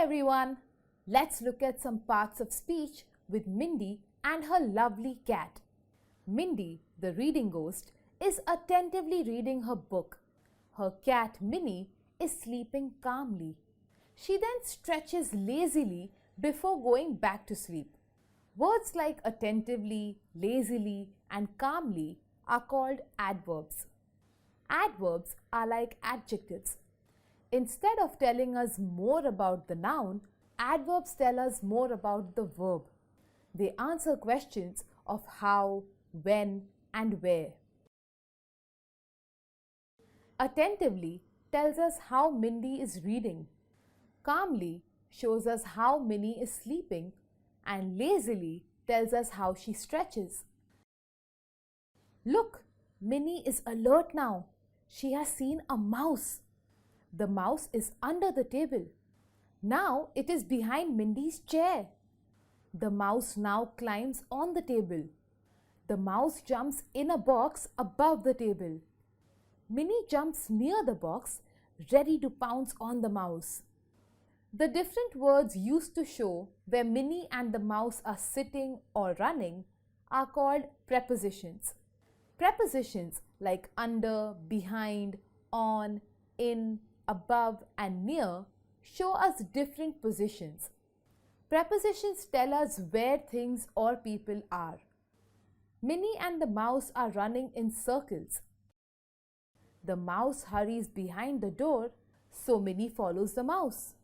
everyone. Let's look at some parts of speech with Mindy and her lovely cat. Mindy, the reading ghost, is attentively reading her book. Her cat Minnie is sleeping calmly. She then stretches lazily before going back to sleep. Words like attentively, lazily, and calmly are called adverbs. Adverbs are like adjectives. Instead of telling us more about the noun, adverbs tell us more about the verb. They answer questions of how, when, and where. Attentively tells us how Mindy is reading. Calmly shows us how Minnie is sleeping, and lazily tells us how she stretches. Look, Minnie is alert now. She has seen a mouse. The mouse is under the table. Now it is behind Mindy's chair. The mouse now climbs on the table. The mouse jumps in a box above the table. Minnie jumps near the box, ready to pounce on the mouse. The different words used to show where Minnie and the mouse are sitting or running are called prepositions. Prepositions like under, behind, on, in, above, and near show us different positions. Prepositions tell us where things or people are. Minnie and the mouse are running in circles. The mouse hurries behind the door, so Minnie follows the mouse.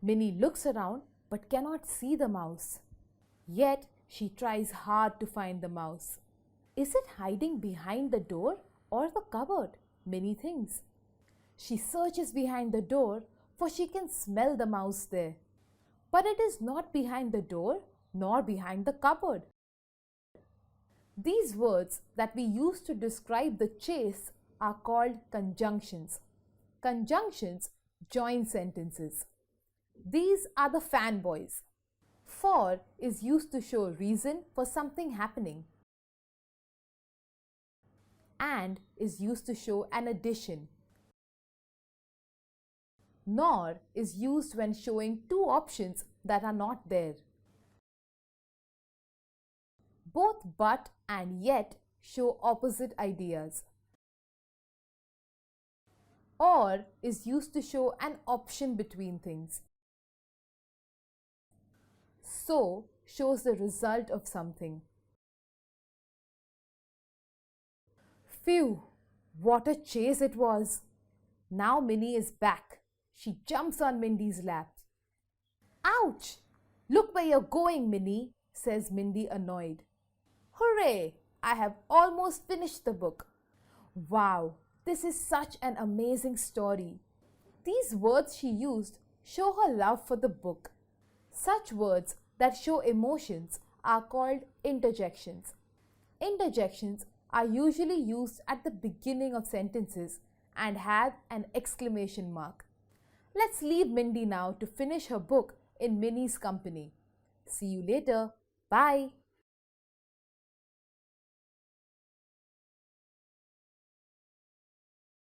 Minnie looks around but cannot see the mouse. Yet she tries hard to find the mouse. Is it hiding behind the door or the cupboard? Minnie thinks. She searches behind the door, for she can smell the mouse there. But it is not behind the door nor behind the cupboard. These words that we use to describe the chase are called conjunctions. Conjunctions join sentences. These are the fanboys. For is used to show reason for something happening. And is used to show an addition. Nor is used when showing two options that are not there. Both but and yet show opposite ideas. Or is used to show an option between things. So shows the result of something. Phew, what a chase it was. Now Minnie is back. She jumps on Mindy's lap. Ouch! Look where you're going, Minnie, says Mindy annoyed. Hooray! I have almost finished the book. Wow, this is such an amazing story. These words she used show her love for the book. Such words that show emotions are called interjections. Interjections are usually used at the beginning of sentences and have an exclamation mark. Let's leave Mindy now to finish her book in Minnie's company. See you later. Bye.